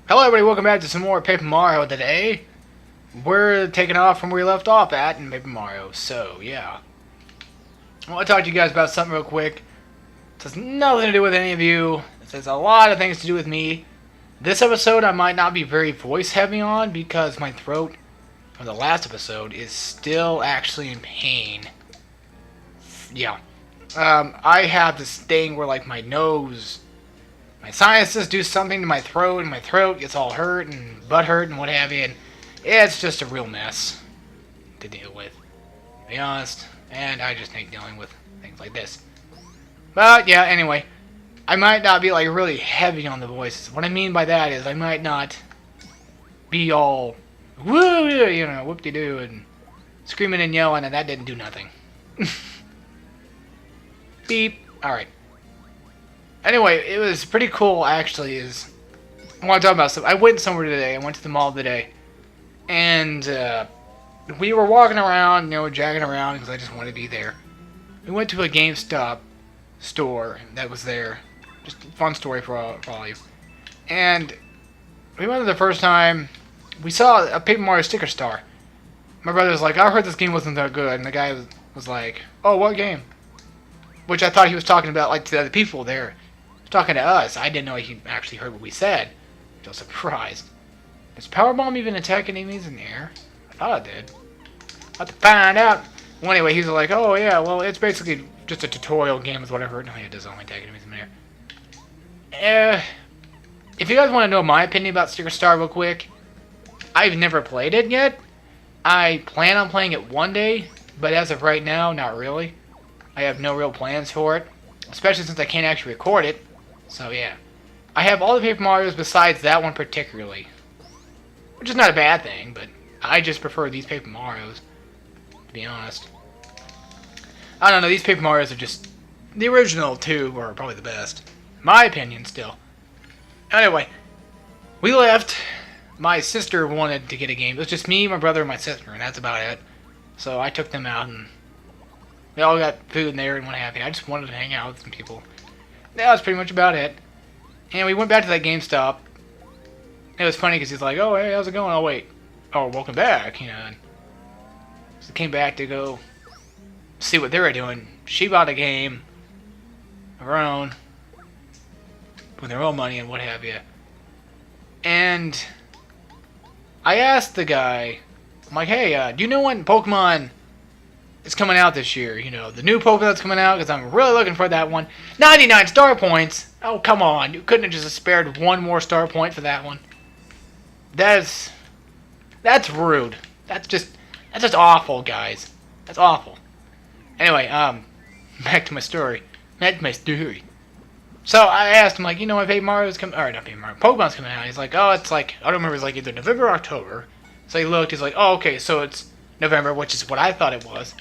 Hello everybody, welcome back to some more Paper Mario today. We're taking off from where we left off at in Paper Mario, so yeah. I want to talk to you guys about something real quick. It has nothing to do with any of you. It has a lot of things to do with me. This episode I might not be very voice heavy on because my throat from the last episode is still actually in pain. Yeah. I have this thing where like my nose... my sinuses do something to my throat, and my throat gets all hurt and butt hurt and what have you, and it's just a real mess to deal with, to be honest, and I just hate dealing with things like this. But yeah, anyway, I might not be like really heavy on the voices. What I mean by that is I might not be all woo, you know, whoop-de-doo and screaming and yelling, and that didn't do nothing. Beep. Alright. Anyway, it was pretty cool, actually, I want to talk about something. I went somewhere today. I went to the mall today. And, we were walking around, you know, jagging around, because I just wanted to be there. We went to a GameStop store that was there. Just a fun story for all of you. And we went there the first time. We saw a Paper Mario sticker star. My brother was like, I heard this game wasn't that good. And the guy was like, oh, what game? Which I thought he was talking about, like, to the other people there. He was talking to us. I didn't know he actually heard what we said. I was surprised. Does Powerbomb even attack enemies in the air? I thought it did. I'll have to find out. Well, anyway, he's like, oh, yeah, well, it's basically just a tutorial game with whatever. No, it does only attack enemies in the air. If you guys want to know my opinion about Sticker Star real quick, I've never played it yet. I plan on playing it one day, but as of right now, not really. I have no real plans for it, especially since I can't actually record it. So yeah, I have all the Paper Marios besides that one particularly, which is not a bad thing, but I just prefer these Paper Marios, to be honest. I don't know, these Paper Marios are just, the original two are probably the best. My opinion, still. Anyway, we left. My sister wanted to get a game. It was just me, my brother, and my sister, and that's about it. So I took them out, and they all got food in there and what have you. I just wanted to hang out with some people. That was pretty much about it. And we went back to that GameStop. It was funny because he's like, oh, hey, how's it going? Oh, wait. Oh, welcome back, you know. And so came back to go see what they were doing. She bought a game of her own with her own money and what have you. And I asked the guy, I'm like, hey, do you know when Pokemon is coming out this year? You know, the new Pokemon that's coming out, because I'm really looking for that one. 99 star points? Oh, come on. You couldn't have just spared one more star point for that one. That's rude. That's just awful, guys. That's awful. Anyway, back to my story. So I asked him, like, you know, when Paper Mario's coming, or not Paper Mario, Pokemon's coming out. He's like, oh, it's like, I don't remember, it's like either November or October. So he looked, he's like, oh, okay, so it's November, which is what I thought it was.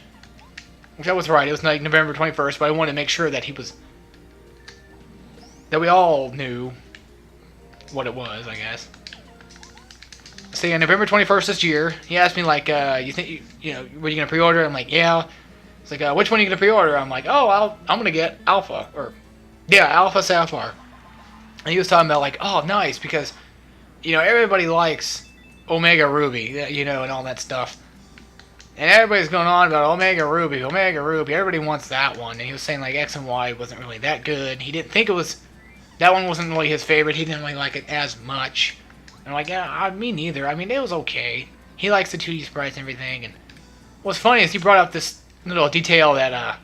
Which I was right, it was like November 21st, but I wanted to make sure that that we all knew what it was, I guess. So yeah, November 21st this year, he asked me, like, you think, you know, were you going to pre-order? I'm like, yeah. He's like, which one are you going to pre-order? I'm like, oh, I'm going to get Alpha, or, yeah, Alpha Sapphire. And he was talking about, like, oh, nice, because, you know, everybody likes Omega Ruby, you know, and all that stuff. And everybody's going on about Omega Ruby. Everybody wants that one. And he was saying, like, X and Y wasn't really that good. He didn't think it was, that one wasn't really his favorite. He didn't really like it as much. And I'm like, yeah, me neither. I mean, it was okay. He likes the 2D sprites and everything. And what's funny is he brought up this little detail that,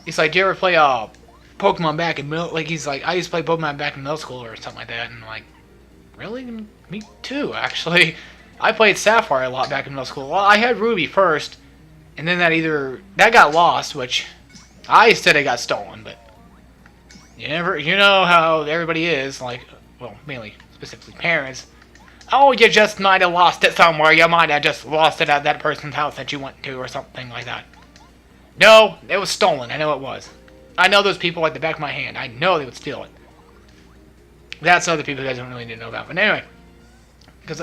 he's like, do you ever play, Pokemon back in middle, like, he's like, I used to play Pokemon back in middle school or something like that. And I'm like, really? Me too, actually. I played Sapphire a lot back in middle school. Well, I had Ruby first, and then that got lost, which I said it got stolen, but you know how everybody is, like, well, mainly, specifically parents. Oh, you just might have lost it somewhere. You might have just lost it at that person's house that you went to or something like that. No, it was stolen. I know it was. I know those people like the back of my hand. I know they would steal it. That's other people you guys don't really need to know about. But anyway, because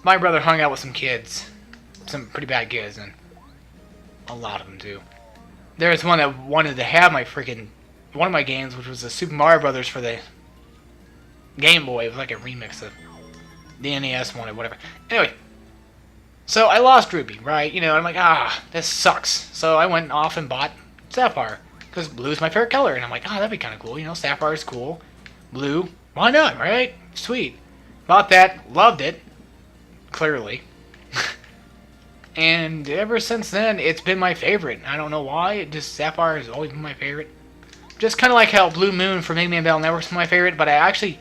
my brother hung out with some kids, some pretty bad kids, and a lot of them too. There was one that wanted to have my freaking one of my games, which was the Super Mario Brothers for the Game Boy. It was like a remix of the NES one or whatever. Anyway, so I lost Ruby, right? You know, I'm like, this sucks. So I went off and bought Sapphire, because blue is my favorite color. And I'm like, that'd be kind of cool. You know, Sapphire is cool. Blue, why not, right? Sweet. Bought that, loved it, clearly. And ever since then, it's been my favorite. I don't know why, Sapphire has always been my favorite. Just kind of like how Blue Moon for Mega Man Battle Network's my favorite, but I actually,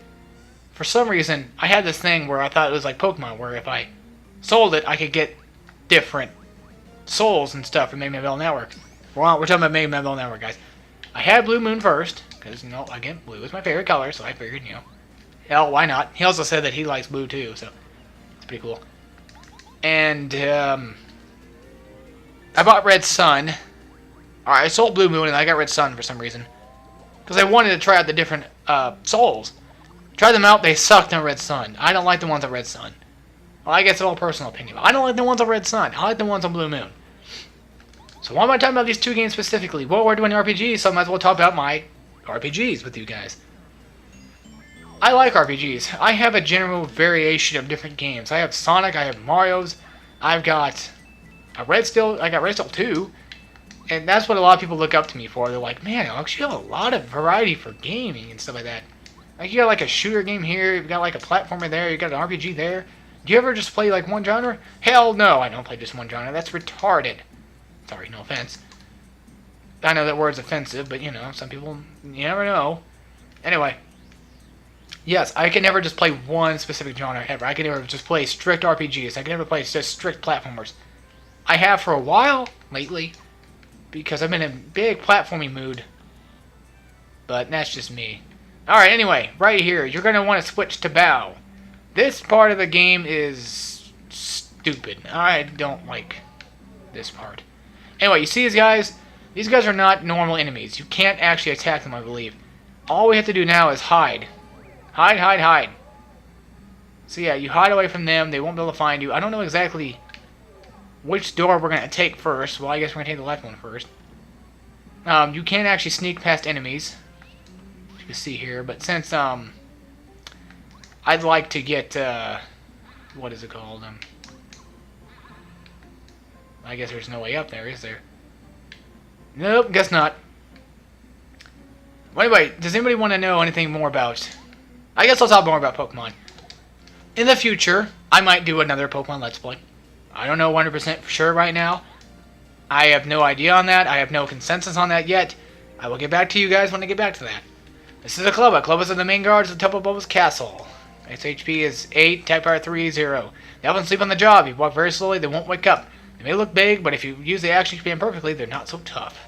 for some reason, I had this thing where I thought it was like Pokemon, where if I sold it, I could get different souls and stuff from Mega Man Battle Network. Well, we're talking about Mega Man Battle Network, guys. I had Blue Moon first, because, you know, again, blue is my favorite color, so I figured, you know, hell, why not? He also said that he likes blue, too, so it's pretty cool. And, I bought Red Sun. Alright, I sold Blue Moon, and I got Red Sun for some reason. Because I wanted to try out the different, souls. Tried them out, they sucked on Red Sun. I don't like the ones on Red Sun. Well, I guess it's all personal opinion. I don't like the ones on Red Sun. I like the ones on Blue Moon. So why am I talking about these two games specifically? Well, we're doing RPGs, so I might as well talk about my RPGs with you guys. I like RPGs. I have a general variation of different games. I have Sonic, I have Mario's, I've got I got Red Steel 2, and that's what a lot of people look up to me for. They're like, man, Alex, you have a lot of variety for gaming and stuff like that. Like, you got like a shooter game here, you've got like a platformer there, you got an RPG there. Do you ever just play like one genre? Hell no, I don't play just one genre. That's retarded. Sorry, no offense. I know that word's offensive, but you know, some people, you never know. Anyway, yes, I can never just play one specific genre ever. I can never just play strict RPGs. I can never play just strict platformers. I have for a while lately, because I've been in a big platforming mood. But that's just me. Alright, anyway, right here, you're going to want to switch to Bow. This part of the game is stupid. I don't like this part. Anyway, you see these guys? These guys are not normal enemies. You can't actually attack them, I believe. All we have to do now is hide. Hide, hide, hide. So yeah, you hide away from them. They won't be able to find you. I don't know exactly which door we're going to take first. Well, I guess we're going to take the left one first. You can't actually sneak past enemies. You can see here. But since, I'd like to get, what is it called? I guess there's no way up there, is there? Nope, guess not. Well, anyway, does anybody want to know anything more about... I guess I'll talk more about Pokemon. In the future, I might do another Pokemon Let's Play. I don't know 100% for sure right now. I have no idea on that. I have no consensus on that yet. I will get back to you guys when I get back to that. This is a Clubba. Clubbas are the main guards of Tubba Blubba's castle. Its HP is 8, type power 3, 0. They often sleep on the job. If you walk very slowly, they won't wake up. They may look big, but if you use the action command perfectly, they're not so tough.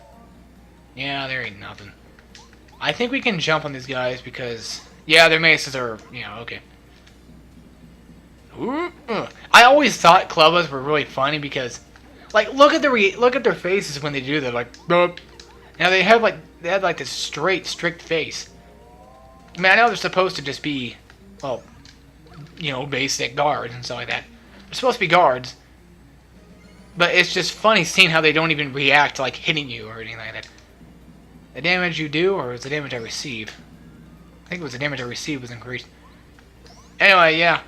Yeah, there ain't nothing. I think we can jump on these guys because... Yeah, their maces are... Yeah, okay. I always thought Clubbas were really funny because... Like, look at their faces when they do that. Like, Bup. Now they have like this straight, strict face. I mean, I know they're supposed to just be, well, you know, basic guards and stuff like that. They're supposed to be guards. But it's just funny seeing how they don't even react to, like, hitting you or anything like that. The damage you do, or is the damage I receive? I think it was the damage I received was increased. Anyway, yeah.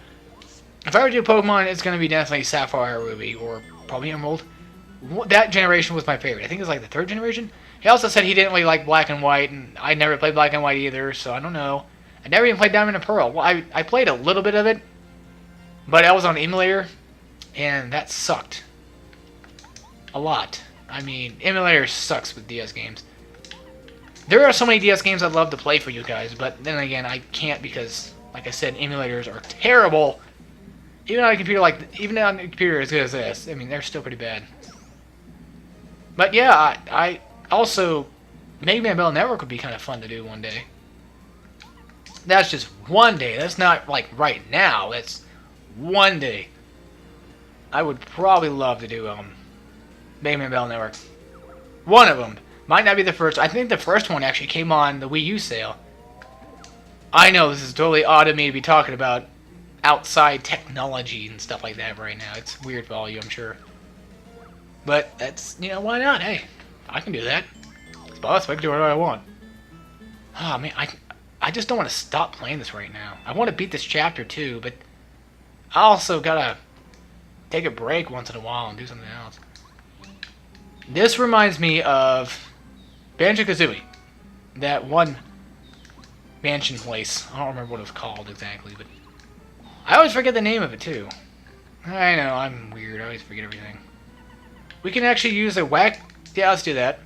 If I were to do Pokemon, it's going to be definitely Sapphire, Ruby, or probably Emerald. That generation was my favorite. I think it was like the third generation. He also said he didn't really like Black and White, and I never played Black and White either, so I don't know. I never even played Diamond and Pearl. Well, I played a little bit of it, but I was on emulator, and that sucked. A lot. I mean, emulator sucks with DS games. There are so many DS games I'd love to play for you guys, but then again, I can't because, like I said, emulators are terrible. Even on a computer as good as this, I mean, they're still pretty bad. But yeah, I also, Mega Man Battle Network would be kind of fun to do one day. That's just one day. That's not like right now. That's one day. I would probably love to do Mega Man Battle Network. One of them. Might not be the first. I think the first one actually came on the Wii U sale. I know this is totally odd of me to be talking about outside technology and stuff like that right now. It's weird for all you, I'm sure. But that's, you know, why not? Hey, I can do that. It's boss, I can do whatever I want. Oh man, I just don't want to stop playing this right now. I want to beat this chapter too, but I also gotta take a break once in a while and do something else. This reminds me of Banjo-Kazooie. That one mansion place. I don't remember what it was called exactly, but I always forget the name of it too. I know, I'm weird. I always forget everything. We can actually use a whack. Yeah, let's do that.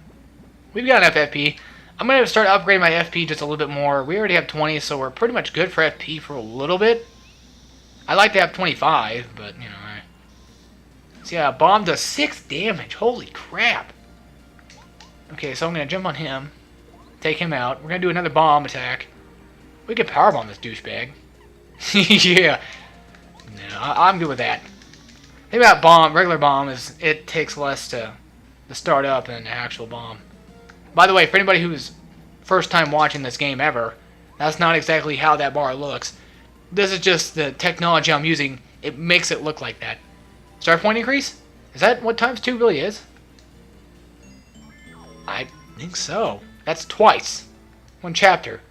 We've got enough FP. I'm going to start upgrading my FP just a little bit more. We already have 20, so we're pretty much good for FP for a little bit. I'd like to have 25, but, you know. So yeah, bomb does 6 damage. Holy crap. Okay, so I'm going to jump on him. Take him out. We're going to do another bomb attack. We could powerbomb this douchebag. Yeah. No, I'm good with that. The thing about bomb, regular bomb, is it takes less to start up than an actual bomb. By the way, for anybody who's first time watching this game ever, that's not exactly how that bar looks. This is just the technology I'm using. It makes it look like that. Start point increase? Is that what times 2 really is? I think so. That's twice. One chapter.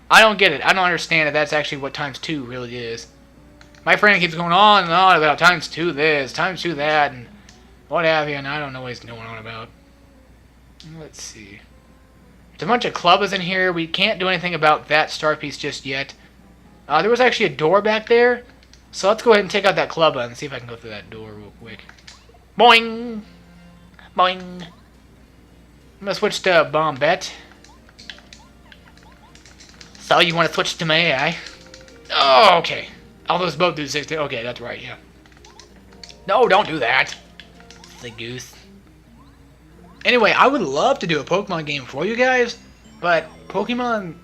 I don't get it. I don't understand if that's actually what times 2 really is. My friend keeps going on and on about times 2 this, times 2 that, and what have you, and I don't know what he's going on about. Let's see. There's a bunch of clubbas in here. We can't do anything about that star piece just yet. There was actually a door back there. So let's go ahead and take out that clubba and see if I can go through that door real quick. Boing! Boing! I'm going to switch to Bombette. So you want to switch to my AI? Oh, okay. All those both do 60. Okay, that's right, yeah. No, don't do that. The goose. Anyway, I would love to do a Pokemon game for you guys, but Pokemon,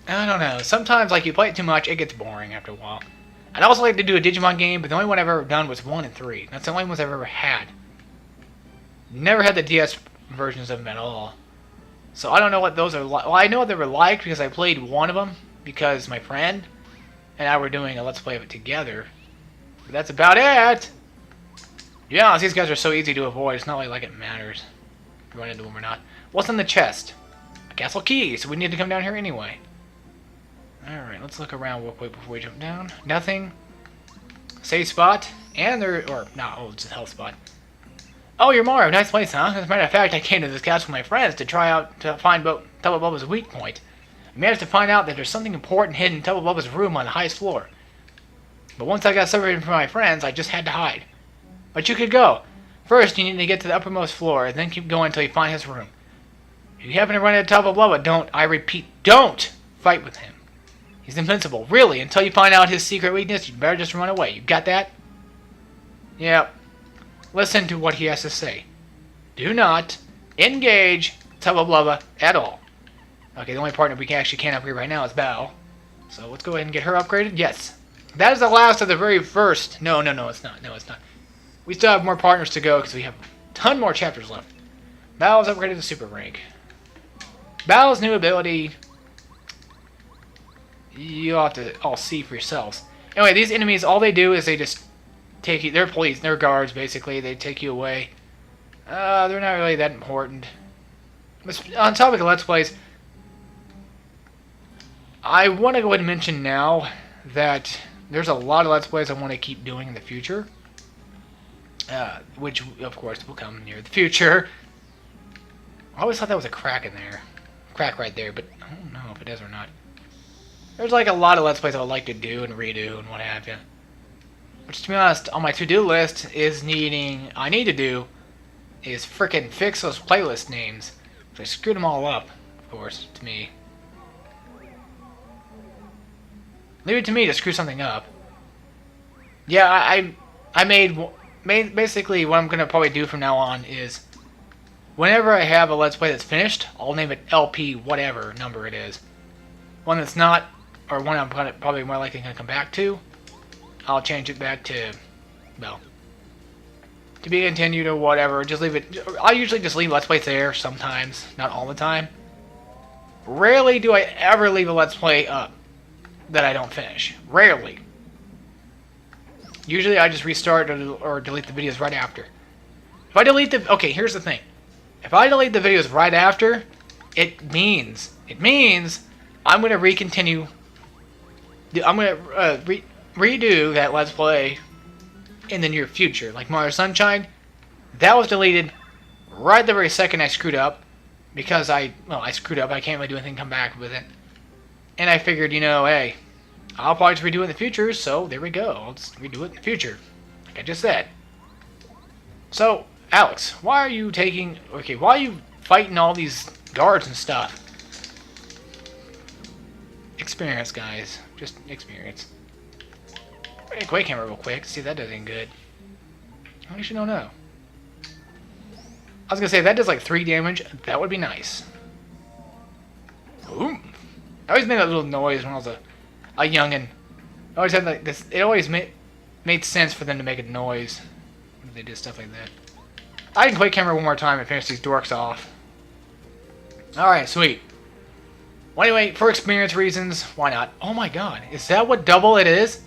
I don't know. Sometimes, like, you play it too much, it gets boring after a while. I'd also like to do a Digimon game, but the only one I've ever done was 1 and 3. That's the only ones I've ever had. Never had the DS versions of them at all. So I don't know what those are like. Well, I know what they were like because I played one of them because my friend and I were doing a Let's Play of it together. But that's about it! Yeah, these guys are so easy to avoid. It's not like it matters if you run into them or not. What's in the chest? A castle key, so we need to come down here anyway. Alright, let's look around real quick before we jump down. Nothing. Safe spot. And there... Or, no, oh, it's a health spot. Oh, you're Mario. Nice place, huh? As a matter of fact, I came to this castle with my friends to try out to find Tubba Blubba's weak point. I managed to find out that there's something important hidden in Tubba Blubba's room on the highest floor. But once I got separated from my friends, I just had to hide. But you could go. First, you need to get to the uppermost floor, and then keep going until you find his room. If you happen to run into Tubba Blubba, don't, I repeat, don't fight with him. He's invincible, really. Until you find out his secret weakness, you better just run away. You got that? Yep. Listen to what he has to say. Do not engage Tubba Blubba at all. Okay, the only partner we actually can't upgrade right now is Bao. So let's go ahead and get her upgraded. Yes. That is the last of the very first. No, it's not. No, it's not. We still have more partners to go because we have a ton more chapters left. Bao is upgraded to Super Rank. Bao's new ability... You'll have to all see for yourselves. Anyway, these enemies, all they do is they just take you... They're police. They're guards, basically. They take you away. They're not really that important. But on topic of Let's Plays, I want to go ahead and mention now that there's a lot of Let's Plays I want to keep doing in the future. Which, of course, will come near the future. I always thought that was a crack in there. Crack right there, but I don't know if it is or not. There's like a lot of Let's Plays I would like to do and redo and what have you. Which, to be honest, on my to-do list is I need to do is frickin' fix those playlist names. I screwed them all up, of course, to me. Leave it to me to screw something up. Yeah, I made basically what I'm going to probably do from now on is whenever I have a Let's Play that's finished, I'll name it LP whatever number it is. One that's not, or one I'm probably more likely going to come back to, I'll change it back to, well, to be continued or whatever. Just leave it. I usually just leave Let's Plays there sometimes, not all the time. Rarely do I ever leave a Let's Play up that I don't finish. Rarely. Usually I just restart or delete the videos right after. If I delete the... Okay, here's the thing. If I delete the videos right after, It means I'm gonna recontinue. I'm gonna redo that Let's Play in the near future. Like Mario Sunshine, that was deleted right the very second I screwed up because I screwed up. I can't really do anything. Come back with it, and I figured, hey, I'll probably just redo it in the future. So there we go. I'll just redo it in the future, like I just said. So Alex, why are you fighting all these guards and stuff? Experience, guys. Just experience. Quake hammer real quick. See if that does anything good. I actually don't know. I was gonna say if that does like 3 damage. That would be nice. Boom. I always made that little noise when I was a youngin'. I always had like this. It always made sense for them to make a noise when they did stuff like that. I can Quake hammer one more time and finish these dorks off. All right, sweet. Well, anyway, for experience reasons, why not? Oh my god, is that what double it is?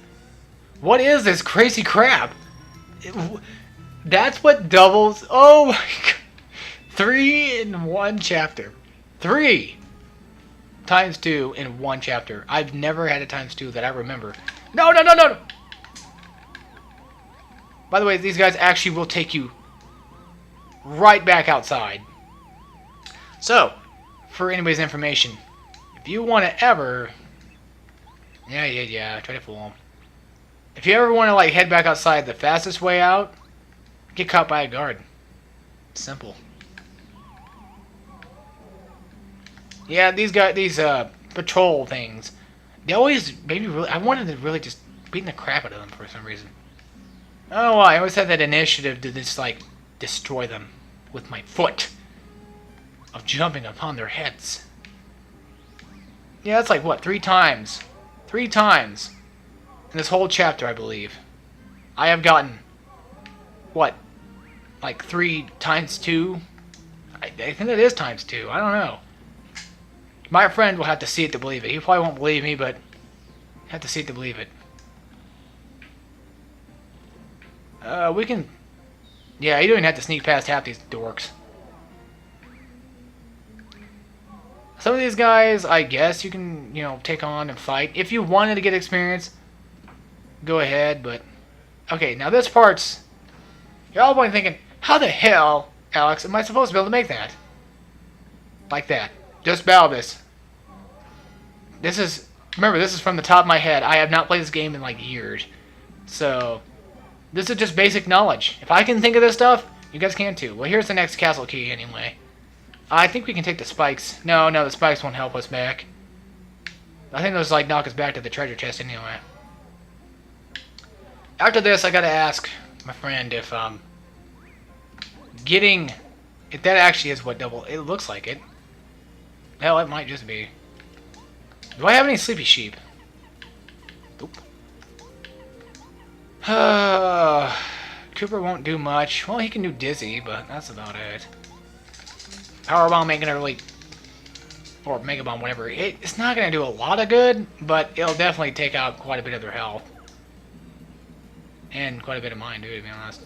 What is this crazy crap? That's what doubles. Oh my god. 3 in 1 chapter. 3 times 2 in 1 chapter. I've never had a times 2 that I remember. No, no, no, no. By the way, these guys actually will take you right back outside. So, for anybody's information, if you want to ever... Yeah, try to fool them. If you ever want to like head back outside, the fastest way out, get caught by a guard. Simple. Yeah, these patrol things, they always made me really... I wanted to really just beat the crap out of them for some reason. Oh, I always had that initiative to just like destroy them with my foot of jumping upon their heads. Yeah, that's like what, 3 times? 3 times in this whole chapter, I believe. I have gotten what, like 3 times 2? I think that is times 2. I don't know. My friend will have to see it to believe it. He probably won't believe me, but have to see it to believe it. We can... Yeah, you don't even have to sneak past half these dorks. Some of these guys, I guess you can, take on and fight. If you wanted to get experience, go ahead, but... Okay, now this part's... You're all probably thinking, how the hell, Alex, am I supposed to be able to make that? Like that. Just bow this. This is... Remember, this is from the top of my head. I have not played this game in, like, years. So... This is just basic knowledge. If I can think of this stuff, you guys can too. Well, here's the next castle key anyway. I think we can take the spikes. No, the spikes won't help us back. I think those like knock us back to the treasure chest anyway. After this, I gotta ask my friend if if that actually is what double... It looks like it. Hell, it might just be. Do I have any sleepy sheep? Nope. Cooper won't do much. Well, he can do Dizzy, but that's about it. Power Bomb ain't gonna really... Or Mega Bomb, whatever. It's not gonna do a lot of good, but it'll definitely take out quite a bit of their health. And quite a bit of mine, too, to be honest.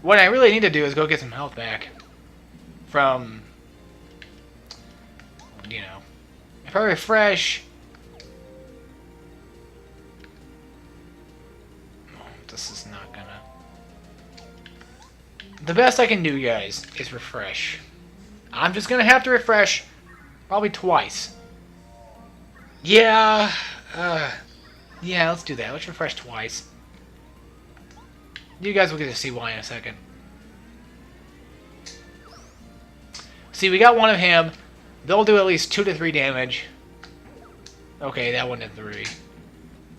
What I really need to do is go get some health back. From... If I refresh... This is not gonna... The best I can do, guys, is refresh. I'm just gonna have to refresh probably twice. Yeah, let's do that. Let's refresh twice. You guys will get to see why in a second. See, we got one of him. They'll do at least 2 to 3 damage. Okay, that one did 3.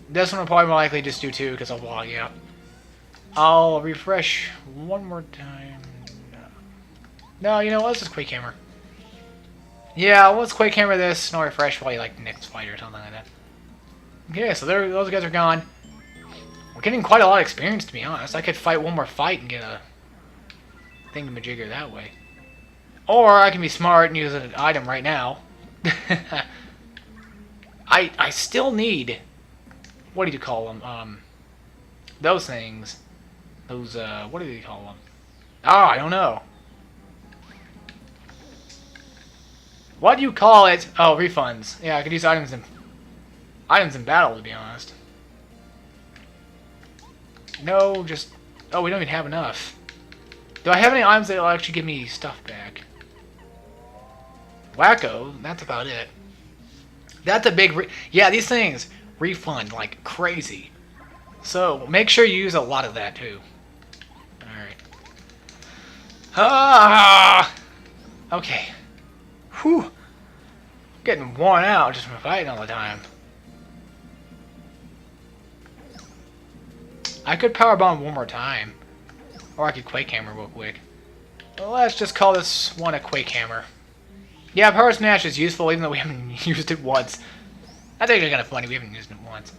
This one will probably more likely just do 2 because I'll log out. I'll refresh one more time. No, you know what? Let's just Quake Hammer. Yeah, let's Quake Hammer this. No refresh probably like next fight or something like that. Okay, so those guys are gone. We're getting quite a lot of experience, to be honest. I could fight one more fight and get a thingamajigger that way. Or I can be smart and use an item right now. I still need... What do you call them? Those things. Those, what do you call them? Ah, I don't know. What do you call it? Oh, refunds. Yeah, I could use items in battle, to be honest. No, just... Oh, we don't even have enough. Do I have any items that will actually give me stuff back? Wacko, that's about it. That's a big... Yeah, these things refund like crazy. So, make sure you use a lot of that, too. Alright. Ah! Okay. Whew. Getting worn out just from fighting all the time. I could power bomb one more time. Or I could Quake Hammer real quick. Well, let's just call this one a Quake Hammer. Yeah, Power Smash is useful even though we haven't used it once. That's actually kind of funny, we haven't used it once.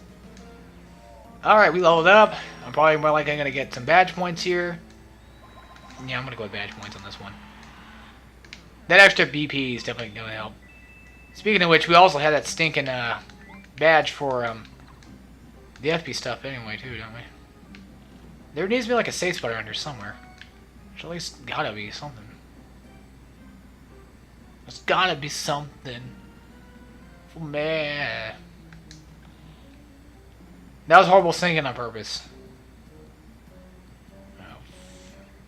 Alright, we leveled up. I'm probably more likely going to get some badge points here. Yeah, I'm going to go with badge points on this one. That extra BP is definitely going to help. Speaking of which, we also had that stinking badge for the FP stuff anyway, too, don't we? There needs to be like a safe spot around here somewhere. There's at least gotta be something. There's gotta be something. For me. That was horrible singing on purpose.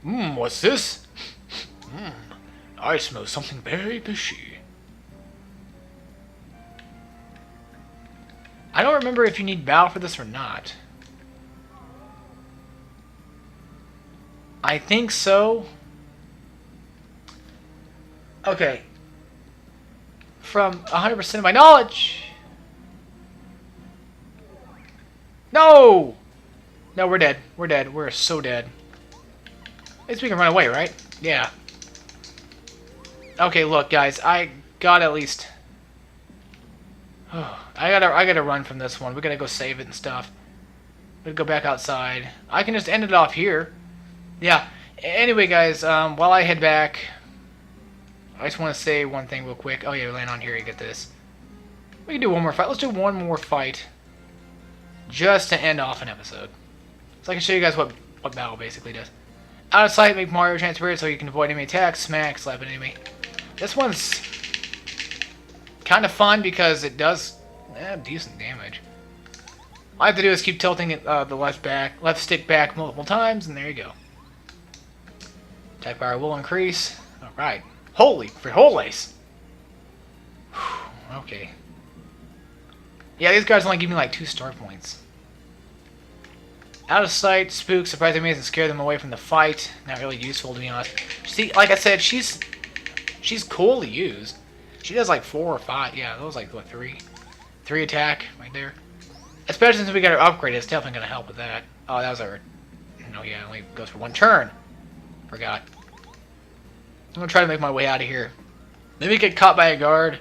What's this? I smell something very fishy. I don't remember if you need bow for this or not. I think so. Okay. From 100% of my knowledge. No! No, we're dead. We're dead. We're so dead. At least we can run away, right? Yeah. Okay, look, guys. I got at least... I gotta run from this one. We gotta go save it and stuff. We gotta go back outside. I can just end it off here. Yeah. Anyway, guys, while I head back, I just want to say one thing real quick. Oh, yeah, land on here. You get this. We can do one more fight. Let's do one more fight just to end off an episode. So I can show you guys what battle basically does. Out of sight, make Mario transparent so you can avoid enemy attacks, smack, slap an enemy. This one's kind of fun because it does decent damage. All I have to do is keep tilting it, the left stick back multiple times, and there you go. Attack power will increase. Alright. Holy frijoles! Okay. Yeah, these guys only give me like 2 star points. Out of sight, spook, surprise enemies, and scare them away from the fight. Not really useful, to be honest. See, like I said, she's cool to use. She does like 4 or 5. Yeah, those like what 3 attack right there. Especially since we got her upgrade, it's definitely gonna help with that. Oh, that was our. No, yeah, it only goes for 1 turn. Forgot. I'm gonna try to make my way out of here. Maybe get caught by a guard.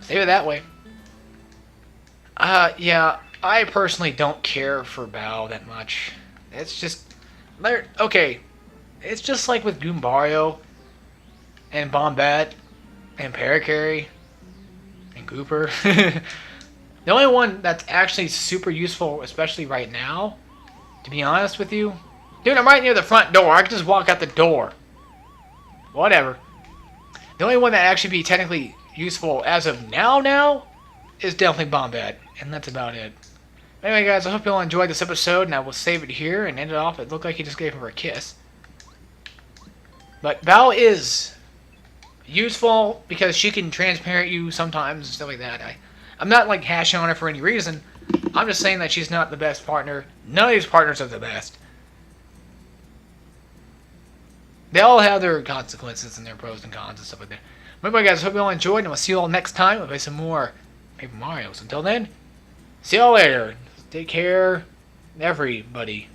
Save it that way. Yeah, I personally don't care for Bao that much. It's just... Okay. It's just like with Goombario and Bombat and Parakarry and Gooper. The only one that's actually super useful, especially right now, to be honest with you... Dude, I'm right near the front door. I can just walk out the door. Whatever. The only one that actually be technically useful as of now is definitely Bombat. And that's about it. Anyway, guys, I hope you all enjoyed this episode, and I will save it here and end it off. It looked like he just gave her a kiss. But Bao is useful because she can transparent you sometimes and stuff like that. I'm not like hashing on her for any reason. I'm just saying that she's not the best partner. None of these partners are the best. They all have their consequences and their pros and cons and stuff like that. Anyway, guys, hope you all enjoyed, and we'll see you all next time. We'll play some more Paper Marios. Until then, see y'all later. Take care, everybody.